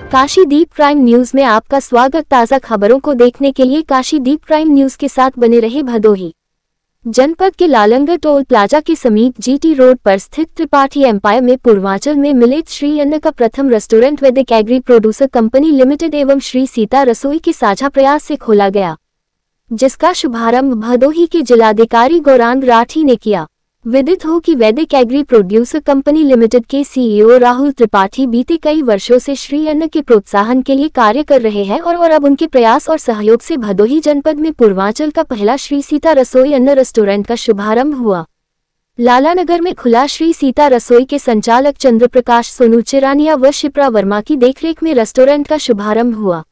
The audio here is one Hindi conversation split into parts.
काशीदीप प्राइम न्यूज में आपका स्वागत। ताज़ा खबरों को देखने के लिए काशीदीप प्राइम न्यूज के साथ बने रहे। भदोही जनपद के लालंगर टोल प्लाजा के समीप जीटी रोड पर स्थित त्रिपाठी एम्पायर में पूर्वांचल में मिलेट श्री अन्न का प्रथम रेस्टोरेंट वैदिक एग्री प्रोड्यूसर कंपनी लिमिटेड एवं श्री सीता रसोई के साझा प्रयास से खोला गया, जिसका शुभारंभ भदोही के जिलाधिकारी गौरांग राठी ने किया। विदित हो कि वैदिक एग्री प्रोड्यूसर कंपनी लिमिटेड के सीईओ राहुल त्रिपाठी बीते कई वर्षों से श्री अन्न के प्रोत्साहन के लिए कार्य कर रहे हैं और अब उनके प्रयास और सहयोग से भदोही जनपद में पूर्वांचल का पहला श्री सीता रसोई अन्न रेस्टोरेंट का शुभारंभ हुआ। लालानगर में खुला श्री सीता रसोई के संचालक चंद्र प्रकाश सोनू चिरानिया व शिप्रा वर्मा की देखरेख में रेस्टोरेंट का शुभारंभ हुआ।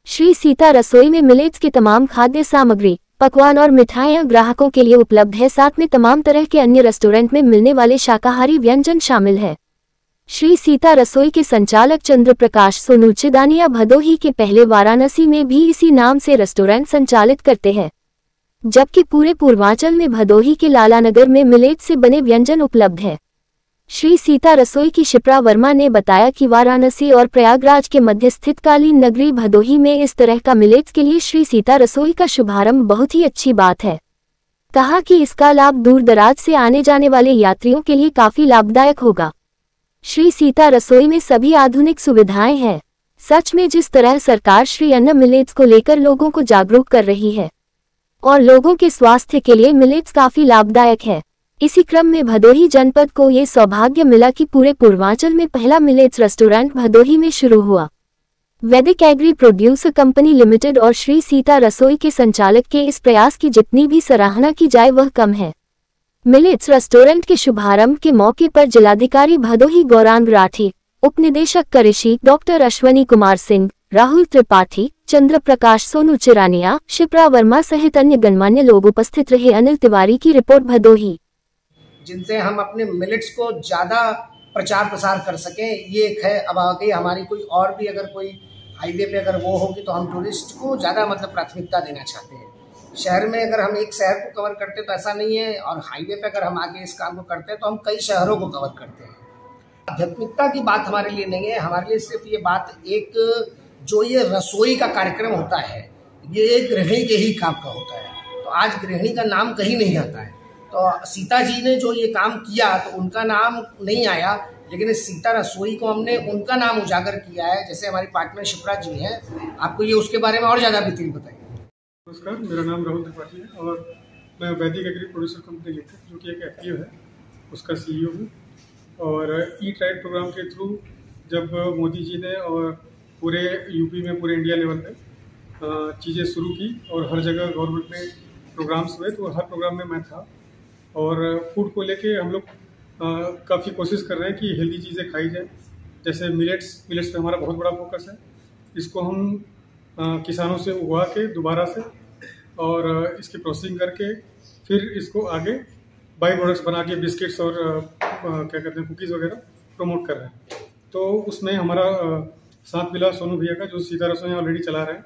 श्री सीता रसोई में मिलेट्स की तमाम खाद्य सामग्री, पकवान और मिठाइयां ग्राहकों के लिए उपलब्ध है। साथ में तमाम तरह के अन्य रेस्टोरेंट में मिलने वाले शाकाहारी व्यंजन शामिल है। श्री सीता रसोई के संचालक चंद्र प्रकाश सोनू चिरानिया भदोही के पहले वाराणसी में भी इसी नाम से रेस्टोरेंट संचालित करते हैं, जबकि पूरे पूर्वांचल में भदोही के लालानगर में मिलेट से बने व्यंजन उपलब्ध है। श्री सीता रसोई की शिप्रा वर्मा ने बताया कि वाराणसी और प्रयागराज के मध्य स्थित कालीन नगरी भदोही में इस तरह का मिलेट्स के लिए श्री सीता रसोई का शुभारंभ बहुत ही अच्छी बात है। कहा कि इसका लाभ दूर दराज से आने जाने वाले यात्रियों के लिए काफी लाभदायक होगा। श्री सीता रसोई में सभी आधुनिक सुविधाएं हैं। सच में जिस तरह सरकार श्री अन्न मिलेट्स को लेकर लोगों को जागरूक कर रही है और लोगों के स्वास्थ्य के लिए मिलेट्स काफी लाभदायक है, इसी क्रम में भदोही जनपद को ये सौभाग्य मिला कि पूरे पूर्वांचल में पहला मिलेट्स रेस्टोरेंट भदोही में शुरू हुआ। वैदिक एग्री प्रोड्यूसर कंपनी लिमिटेड और श्री सीता रसोई के संचालक के इस प्रयास की जितनी भी सराहना की जाए वह कम है। मिलेट्स रेस्टोरेंट के शुभारंभ के मौके पर जिलाधिकारी भदोही गौरांग राठी, उप निदेशक कृषि डॉक्टर अश्वनी कुमार सिंह, राहुल त्रिपाठी, चंद्र प्रकाश सोनू चिरानिया, शिप्रा वर्मा सहित अन्य गणमान्य लोग उपस्थित रहे। अनिल तिवारी की रिपोर्ट भदोही। जिनसे हम अपने मिलेट्स को ज़्यादा प्रचार प्रसार कर सकें, ये एक है। अब आगे हमारी कोई और भी अगर कोई हाईवे पे अगर वो होगी तो हम टूरिस्ट को ज़्यादा प्राथमिकता देना चाहते हैं। शहर में अगर हम एक शहर को कवर करते तो ऐसा नहीं है, और हाईवे पे अगर हम आगे इस काम को करते हैं तो हम कई शहरों को कवर करते हैं। आध्यात्मिकता की बात हमारे लिए नहीं है, हमारे लिए सिर्फ ये बात एक जो ये रसोई का कार्यक्रम होता है ये गृहिणी के ही काम का होता है। तो आज गृहिणी का नाम कहीं नहीं आता है, तो सीता जी ने जो ये काम किया तो उनका नाम नहीं आया, लेकिन इस सीता रसोई को हमने उनका नाम उजागर किया है। जैसे हमारी पार्टनर शिप्रा जी हैं, आपको ये उसके बारे में और ज़्यादा डिटेल बताइए। नमस्कार, मेरा नाम राहुल त्रिपाठी है और मैं वैदिक एग्री प्रोड्यूसर कंपनी लिमिटेड जो कि एक एफपीओ है उसका सीईओ हूँ। और ईट राइट प्रोग्राम के थ्रू जब मोदी जी ने और पूरे यूपी में पूरे इंडिया लेवल पे चीज़ें शुरू की और हर जगह गवर्नमेंट में प्रोग्राम्स हुए, तो हर प्रोग्राम में मैं था। और फूड को लेके हम लोग काफ़ी कोशिश कर रहे हैं कि हेल्दी चीज़ें खाई जाए। जैसे मिलेट्स पे हमारा बहुत बड़ा फोकस है। इसको हम किसानों से उगा के दोबारा से और इसकी प्रोसेसिंग करके फिर इसको आगे बाई प्रोडक्ट्स बना के बिस्किट्स और क्या कहते हैं कुकीज़ वगैरह प्रमोट कर रहे हैं। तो उसमें हमारा साथ मिला सोनू भैया का, जो सीता रसोई ऑलरेडी चला रहे हैं।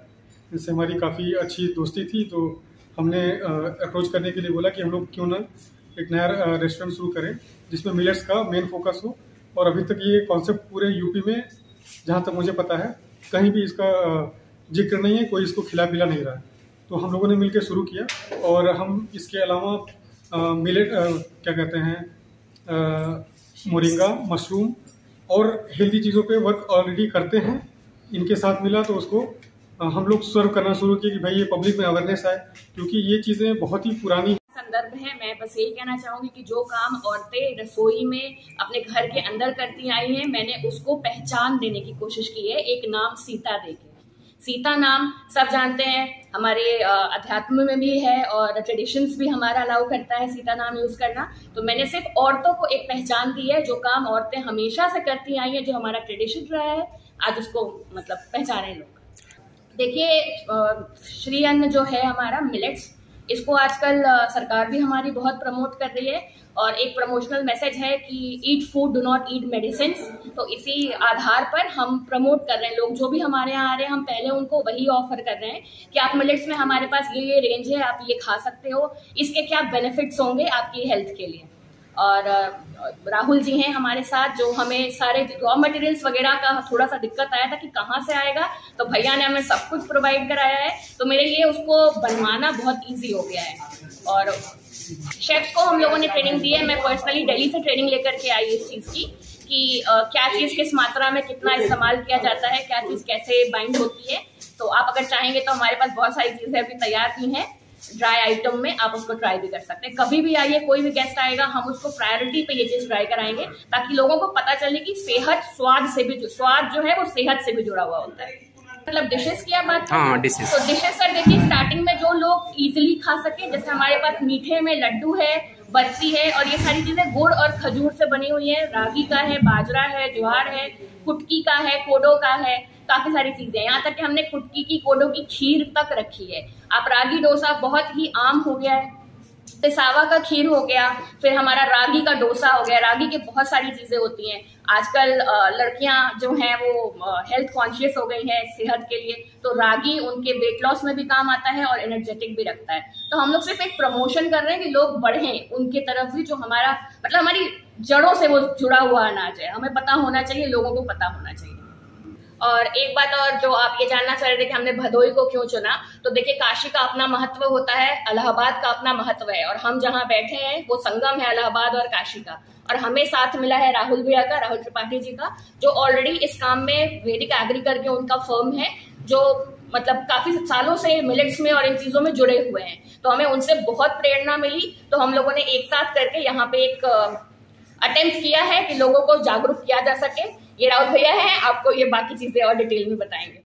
इससे हमारी काफ़ी अच्छी दोस्ती थी, तो हमने अप्रोच करने के लिए बोला कि हम लोग क्यों ना एक नया रेस्टोरेंट शुरू करें जिसमें मिलेट्स का मेन फोकस हो। और अभी तक ये कॉन्सेप्ट पूरे यूपी में जहाँ तक मुझे पता है कहीं भी इसका जिक्र नहीं है, कोई इसको खिला पिला नहीं रहा है। तो हम लोगों ने मिलकर शुरू किया और हम इसके अलावा मिलेट क्या कहते हैं मोरिंगा, मशरूम और हेल्दी चीज़ों पे वर्क ऑलरेडी करते हैं। इनके साथ मिला तो उसको हम लोग सर्व करना शुरू किया कि भाई ये पब्लिक में अवेयरनेस आए, क्योंकि ये चीज़ें बहुत ही पुरानी संदर्भ है। मैं बस यही कहना चाहूंगी कि जो काम औरतें रसोई में अपने घर के अंदर करती आई हैं, मैंने उसको पहचान देने की कोशिश की है, एक नाम सीता देके। सीता नाम सब जानते हैं, हमारे अध्यात्म में भी है और ट्रेडिशंस भी हमारा अलाउ करता है सीता नाम यूज करना। तो मैंने सिर्फ औरतों को एक पहचान दी है, जो काम औरतें हमेशा से करती आई हैं, जो हमारा ट्रेडिशन रहा है, आज उसको पहचाने लोग। देखिए, श्री अन्न जो है हमारा मिलेट्स, इसको आजकल सरकार भी हमारी बहुत प्रमोट कर रही है और एक प्रमोशनल मैसेज है कि eat food do not eat medicine. तो इसी आधार पर हम प्रमोट कर रहे हैं। लोग जो भी हमारे यहाँ आ रहे हैं, हम पहले उनको वही ऑफर कर रहे हैं कि आप मिलेट्स में हमारे पास ये रेंज है, आप ये खा सकते हो, इसके क्या बेनिफिट्स होंगे आपकी हेल्थ के लिए। और राहुल जी हैं हमारे साथ, जो हमें सारे रॉ मटेरियल्स वगैरह का थोड़ा सा दिक्कत आया था कि कहाँ से आएगा, तो भैया ने हमें सब कुछ प्रोवाइड कराया है, तो मेरे लिए उसको बनवाना बहुत ईजी हो गया है। और शेफ्स को हम लोगों ने ट्रेनिंग दी है, मैं पर्सनली दिल्ली से ट्रेनिंग लेकर के आई इस चीज़ की कि क्या चीज़ किस मात्रा में कितना इस्तेमाल किया जाता है, क्या चीज़ कैसे बाइंड होती है। तो आप अगर चाहेंगे तो हमारे पास बहुत सारी चीज़ें अभी तैयार की हैं ड्राई आइटम में, आप उसको ट्राई भी कर सकते हैं। कभी भी आइए, कोई भी गेस्ट आएगा, हम उसको प्रायोरिटी पे ये चीज़ ट्राई कराएंगे ताकि लोगों को पता चले कि सेहत स्वाद से भी, स्वाद जो है वो सेहत से भी जुड़ा हुआ होता है। मतलब डिशेस की आप बात करें, डिशेस तो डिशेस सर देखिए स्टार्टिंग में जो लोग इजीली खा सके, जैसे हमारे पास मीठे में लड्डू है, बर्फी है, और ये सारी चीजें गुड़ और खजूर से बनी हुई है, रागी का है, बाजरा है, ज्वार है, कुटकी का है, कोडो का है, काफी सारी चीजें। यहाँ तक कि हमने कुटकी की, कोडो की खीर तक रखी है। आप रागी डोसा बहुत ही आम हो गया है, पिसावा का खीर हो गया, फिर हमारा रागी का डोसा हो गया। रागी की बहुत सारी चीजें होती हैं। आजकल लड़कियां जो हैं वो हेल्थ कॉन्शियस हो गई हैं सेहत के लिए, तो रागी उनके वेट लॉस में भी काम आता है और एनर्जेटिक भी रखता है। तो हम लोग सिर्फ एक प्रमोशन कर रहे हैं कि लोग बढ़ें उनके तरफ भी, जो हमारा मतलब हमारी जड़ों से वो जुड़ा हुआ अनाज है, हमें पता होना चाहिए, लोगों को पता होना चाहिए। और एक बात और जो आप ये जानना चाह रहे थे कि हमने भदोही को क्यों चुना, तो देखिए काशी का अपना महत्व होता है, इलाहाबाद का अपना महत्व है, और हम जहाँ बैठे हैं वो संगम है इलाहाबाद और काशी का। और हमें साथ मिला है राहुल भैया का, राहुल त्रिपाठी जी का, जो ऑलरेडी इस काम में वैदिक एग्री करके उनका फर्म है, जो मतलब काफी सालों से मिलेट्स में और इन चीजों में जुड़े हुए हैं। तो हमें उनसे बहुत प्रेरणा मिली, तो हम लोगों ने एक साथ करके यहाँ पे एक अटेम्प्ट किया है कि लोगों को जागरूक किया जा सके। ये राहुल भैया हैं, आपको ये बाकी चीजें और डिटेल में बताएंगे।